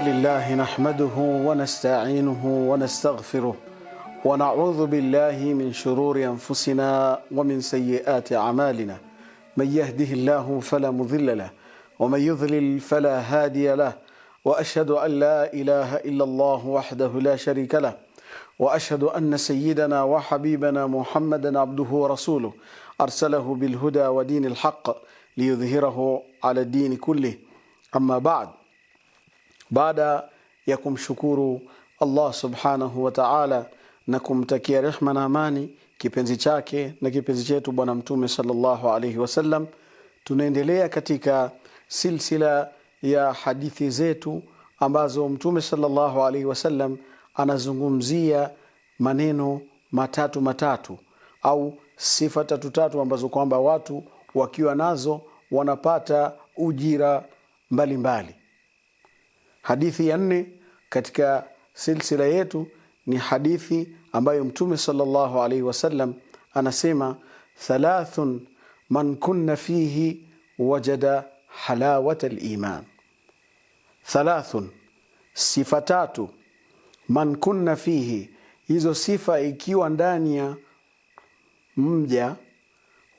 لله نحمده ونستعينه ونستغفره ونعوذ بالله من شرور أنفسنا ومن سيئات أعمالنا. من يهده الله فلا مضل له ومن يضلل فلا هادي له، وأشهد أن لا إله إلا الله وحده لا شريك له، وأشهد أن سيدنا وحبيبنا محمدا عبده ورسوله أرسله بالهدى ودين الحق ليظهره على الدين كله. أما بعد، baada ya kumshukuru Allah subhanahu wa ta'ala na kumtakia rehma na amani kipenzi chake na kipenzi chetu bwana mtume sallallahu alayhi wasallam, tunaendelea katika silsila ya hadithi zetu ambazo mtume sallallahu alayhi wasallam anazungumzia maneno matatu au sifa tatu ambazo kwamba watu wakiwa nazo wanapata ujira mbalimbali. Hadithi ya 4 katika silsila yetu ni hadithi ambayo mtume sallallahu alaihi wasallam anasema, thalathun man kunna fihi wajada halawata al-iman. Thalathun, sifa 3, man kunna fihi, hizo sifa ikiwa ndani ya mja,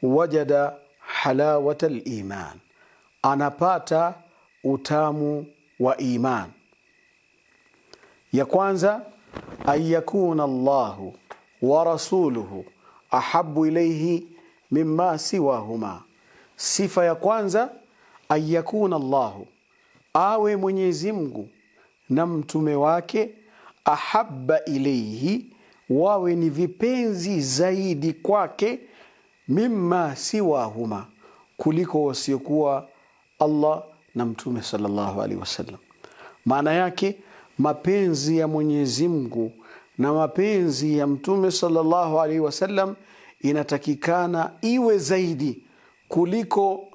wajada halawata al-iman, anapata utamu wa iman. Ya kwanza, ayakuna Allahu wa rasuluhu ahabbu ilayhi mimma siwahuma. Sifa ya kwanza, ayakuna Allahu, awe Mwenyezi Mungu na mtume wake, ahabba ilayhi, wawe ni vipenzi zaidi kwake, mimma siwahuma, kuliko wasiokuwa Allah na mtume sallallahu alaihi wasallam. Maana yake mapenzi ya Mwenyezi Mungu na mapenzi ya mtume sallallahu alaihi wasallam inatakikana iwe zaidi kuliko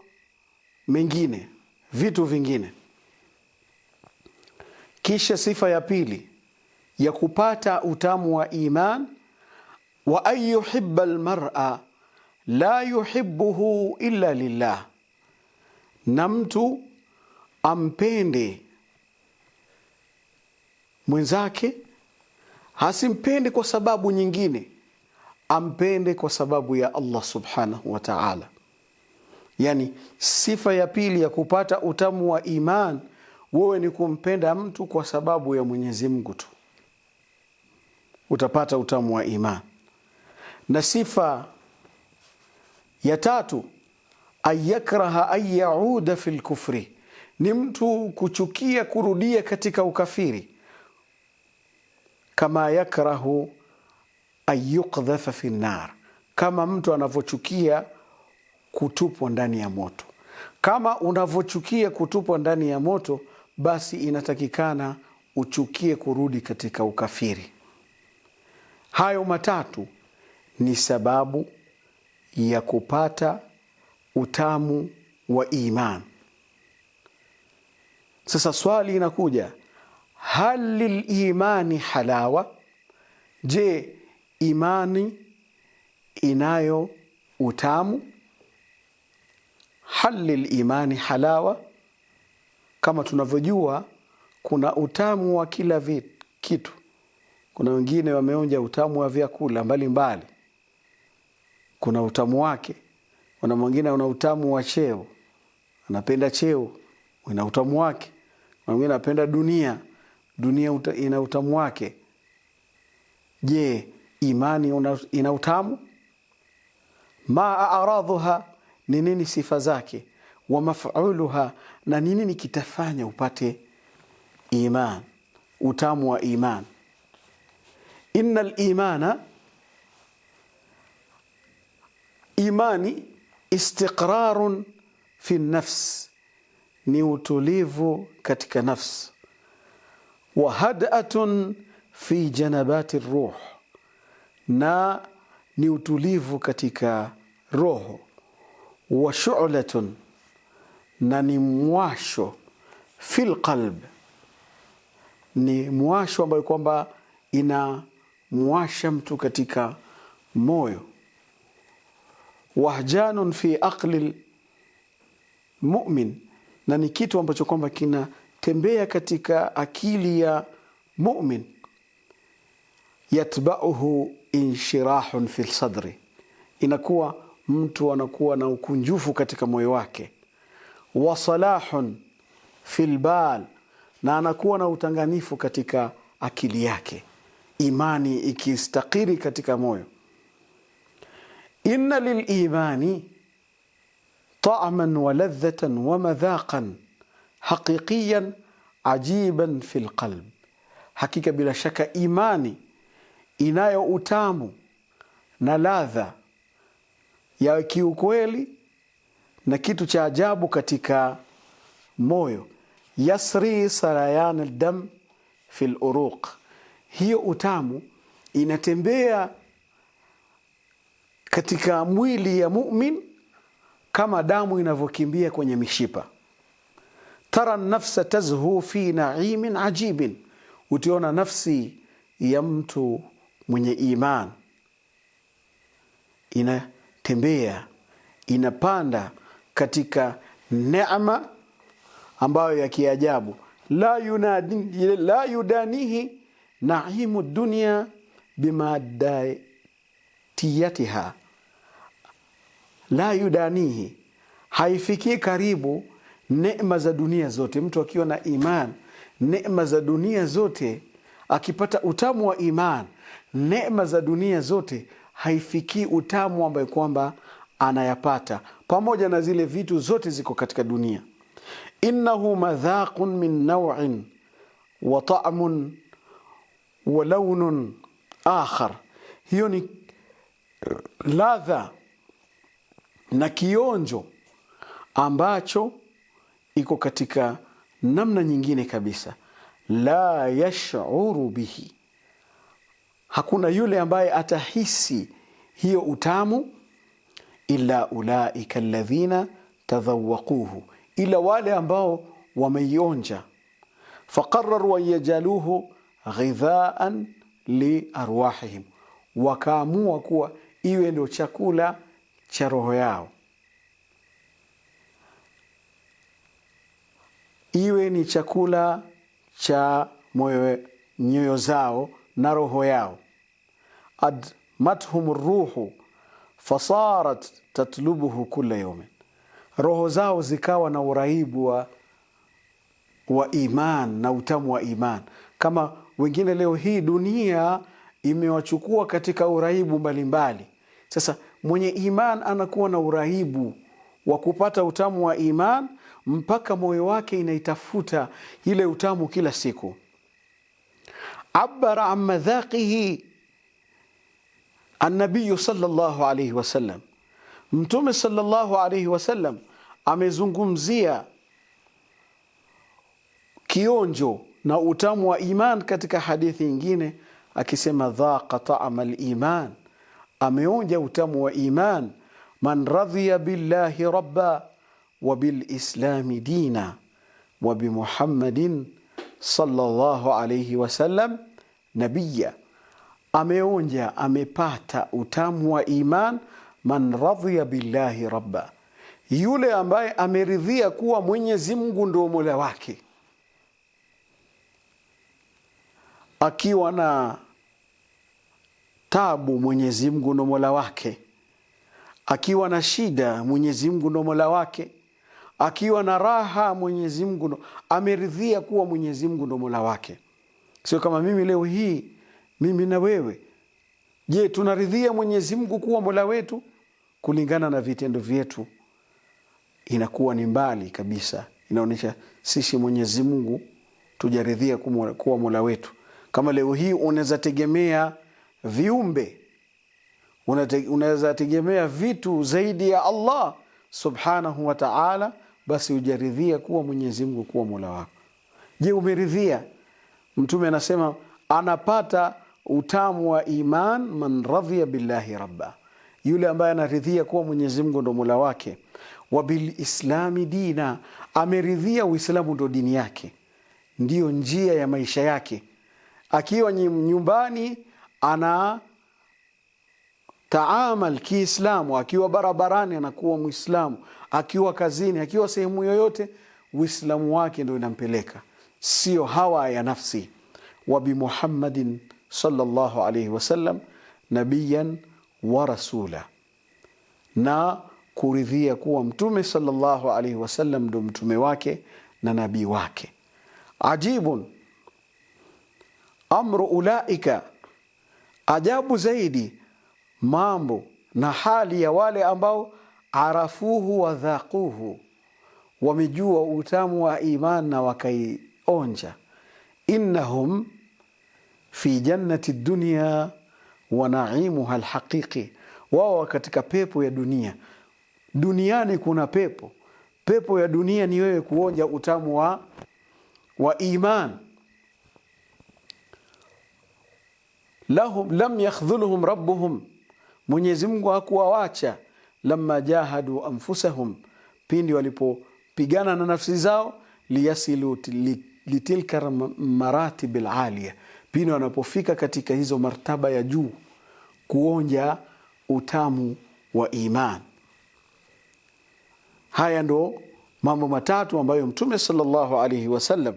mengine, vitu vingine. Kisha sifa ya pili ya kupata utamu wa iman, wa ayyuhibba almar'a la yuhibbuhu illa lillah, na mtu ampende mwenzake, hasimpende kwa sababu nyingine, ampende kwa sababu ya Allah subhanahu wa ta'ala. Yani sifa ya pili ya kupata utamu wa iman, wewe ni kumpenda mtu kwa sababu ya Mwenyezi Mungu tu, utapata utamu wa iman. Na sifa ya 3, ayakraha ayyauda fil kufri, ni mtu kuchukia kurudia katika ukafiri, kama yakrahu ayyuqdhafa fi nar, kama mtu anavyochukia kutupwa ndani ya moto. Kama unavyochukia kutupwa ndani ya moto, basi inatakikana uchukie kurudi katika ukafiri. Hayo matatu ni sababu ya kupata utamu wa iman. Sasa swali inakuja, hal lil-imani halawa? Je, imani inayo utamu? Hal lil-imani halawa? Kama tunavyojua kuna utamu wa kila kitu. Kuna wengine wameonja utamu wa vyakula mbalimbali, kuna utamu wake. Kuna mwingine una utamu wa cheo, anapenda cheo, ina utamu wake. Mwingine anapenda dunia ina utamu wake. Je, imani ina utamu? Ma a'radhuha, ni nini sifa zake? Wa maf'uluha, na nini kitafanya upate iman, utamu wa iman? Innal imana, imani istiqrarun fi nafs, ni utulivu katika nafsi. Wa had'atun fi janabati ruh, na ni utulivu katika roho. Wa shu'latun, na ni mwasho fil qalb, ni mwasho ambayo kwamba ina mwasha mtu katika moyo. Wahjanun fi aqli mu'min, na ni kitu ambacho kwamba inatembea katika akili ya mu'min, yatba'uhu inshirahun fil sadri, inakuwa mtu anakuwa na ukunjufu katika moyo wake, wa salahun fil bal, na anakuwa na utanganifu katika akili yake, imani ikistakiri katika moyo. Inna lilimani ta'man wa ladhatan wa madhaqan haqiqiyan ajiban fil qalb, hakika bila shaka imani inayo utamu na ladha ya kiukweli na kitu cha ajabu katika moyo. Yasri sarayan al-dam fil uruq, hiyo utamu inatembea katika mwili ya mu'min kama damu inavyokimbia kwenye mishipa. Tara nafsa tazhu fi na'imin ajibin, utaona nafsi ya mtu mwenye iman inatembea, inapanda katika neema ambayo ya kiajabu. La yudanihi naimu dunya bimadatiyatiha, la yudanihi, haifiki karibu neema za dunia zote. Mtu akiwa na iman, neema za dunia zote, akipata utamu wa iman, neema za dunia zote haifiki utamu ambayo kwamba anayapata, pamoja na zile vitu zote ziko katika dunia. Innahu madhaqun min naw'in wa ta'mun wa lawnun akhar, hiyo ni ladha na kionjo ambacho iko katika namna nyingine kabisa. La yash'uru bihi, hakuna yule ambaye atahisi hiyo utamu, illa ulaika alladhina tadhawaquhu, ila wale ambao wameionja. Faqarraru an yajaluhu ghidhaan li arwahihim, wakaamua kuwa iwe ndio chakula cha roho yao, iwe ni chakula cha nyoyo zao na roho yao. Admathum ruhu fasarat tatlubuhu kulla yawmin, roho zao zikawa na uraibu wa iman na utamu wa iman. Kama wengine leo hii dunia imewachukua katika uraibu mbalimbali, sasa mwenye iman anakuwa na uraibu wa kupata utamu wa iman, mpaka moyo wake inaitafuta ile utamu kila siku. Abara an madhaqihi an-nabiy sallallahu alayhi wasallam, Mtume sallallahu alayhi wasallam amezungumzia kionjo na utamu wa iman katika hadithi nyingine akisema, dhaqa ta'ama al-iman, ameonja utamu wa iman, man radhiya billahi rabba wa bil islami dina wa bi Muhammadin sallallahu alayhi wasallam nabiyya, ameonja, amepata utamu wa iman, man radhiya billahi rabba, yule ambaye ameridhia kuwa Mwenyezi Mungu ndio Mola wake, akiwa na tabu Mwenyezi Mungu ndio Mola wake, akiwa na shida Mwenyezi Mungu ndio Mola wake, akiwa na raha Mwenyezi Mungu ameridhia kuwa Mwenyezi Mungu ndio Mola wake. Sio kama mimi leo hii, mimi na wewe, je, tunaridhia Mwenyezi Mungu kuwa Mola wetu? Kulingana na vitendo vyetu inakuwa ni mbali kabisa, inaonyesha sisi Mwenyezi Mungu tujaridhia kuwa Mola wetu. Kama leo hii unaweza tegemea viumbe, unaweza tegemea vitu zaidi ya Allah subhanahu wa ta'ala, basi ujaridhia kuwa Mwenyezi Mungu kuwa Mola wako. Je, umeridhia? Mtume anasema anapata utamu wa iman man radhiya billahi rabba, yule ambaye anaridhia kuwa Mwenyezi Mungu ndo Mola wake, wa bil islami dina, ameridhia Uislamu ndo dini yake, ndiyo njia ya maisha yake. Akiwa nyumbani ana taamal kiislamu, akiwa barabarani anakuwa Muislamu, akiwa kazini, akiwa sehemu yoyote Uislamu wake ndio inampeleka. sio hawa ya nafsi. Wa bi Muhammadin sallallahu alayhi wasallam nabiyan wa rasula, na kuridhia kuwa mtume sallallahu alayhi wasallam ndo mtume wake na nabii wake. Ajibun amru ulaika, ajabu zaidi mambo na hali ya wale ambao arafuhu wa dhaquhu, wamejua utamu wa iman na wakaionja. Innahum fi jannati dunya wa naimuha alhaqiqi, wao katika pepo ya dunia. Duniani kuna pepo, pepo ya dunia ni wewe kuonja utamu wa iman. Lahum lam yakhdhuluhum rabbuhum, Mwenyezi Mungu hakuwaacha. Lamma jahadu anfusahum, pindi walipopigana na nafsi zao. Liyasilu litilka maratib alaliya, pindi wanapofika katika hizo martaba ya juu kuonja utamu wa iman. Haya ndo mambo matatu ambayo Mtume sallallahu alayhi wasallam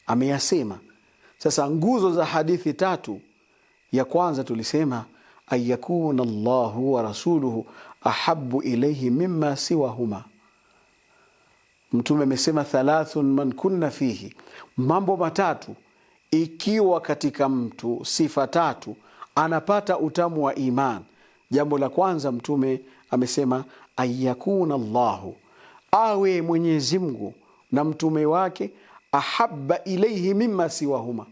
ameyasema. Sasa nguzo za hadithi tatu, ya kwanza tulisema ayakuna Allahu wa rasuluhu ahabbu ilayhi mimma siwahuma. Mtume amesema thalathun man kunna fihi, mambo matatu ikiwa katika mtu, sifa tatu, anapata utamu wa iman. Jambo la kwanza Mtume amesema ayakuna Allahu, awe Mwenyezi Mungu na mtume wake, ahabba ilayhi mimma siwahuma,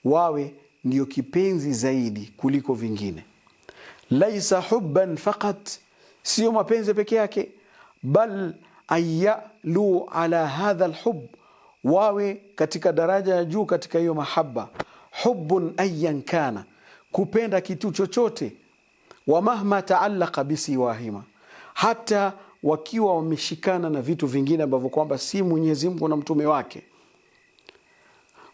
wawe ndio kipenzi zaidi kuliko vingine. Laisa hubban faqat, sio mapenzi peke yake, bal ayalu ala hadha alhub, wawe katika daraja ya juu katika hiyo mahaba. Hubbun ayyan kana, kupenda kitu chochote. Wa mahma ta'allaqa bisiwahima, hata wakiwa wameshikana na vitu vingine ambavyo kwamba si Mwenyezi Mungu na mtume wake.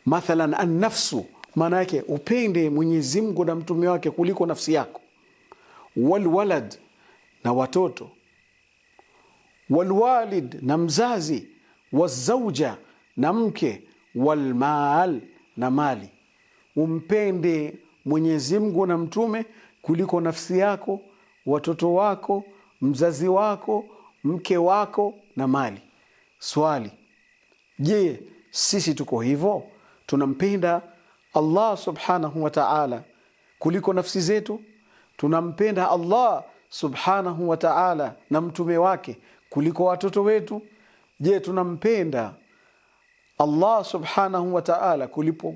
Mathalan an-nafsu, maana yake upende Mwenyezi Mungu na mtume wake kuliko nafsi yako. Walwalad, na watoto. Walwalid, na mzazi. Wazauja, na mke. Walmal, na mali. Umpende Mwenyezi Mungu na mtume kuliko nafsi yako, watoto wako, mzazi wako, mke wako na mali. Swali, je, sisi tuko hivyo? Tunampenda Allah subhanahu wa ta'ala kuliko nafsi zetu? Tunampenda Allah subhanahu wa ta'ala na mtume wake kuliko watoto wetu? Je, tunampenda Allah subhanahu wa ta'ala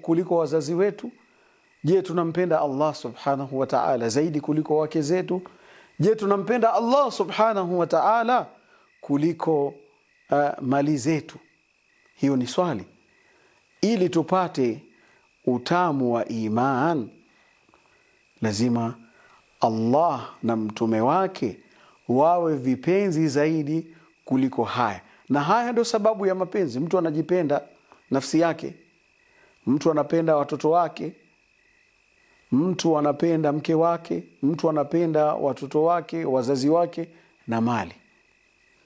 kuliko wazazi wetu? Je, tunampenda Allah subhanahu wa ta'ala zaidi kuliko wake zetu? Je, tunampenda Allah subhanahu wa ta'ala kuliko mali zetu? Hiyo ni swali. Ili tupate utamu wa iman, lazima Allah na mtume wake wawe vipenzi zaidi kuliko haya. Na haya ndio sababu ya mapenzi. Mtu anajipenda nafsi yake, mtu anapenda watoto wake, mtu anapenda mke wake, mtu anapenda watoto wake, wazazi wake na mali.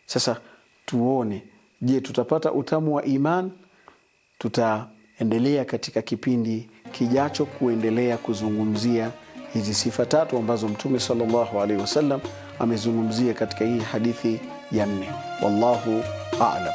Sasa tuone, je, tutapata utamu wa iman? Tutaendelea katika kipindi kijacho kuendelea kuzungumzia hizi sifa tatu ambazo Mtume sallallahu alaihi wasallam amezungumzia katika hii hadithi ya 4. Wallahu a'lam.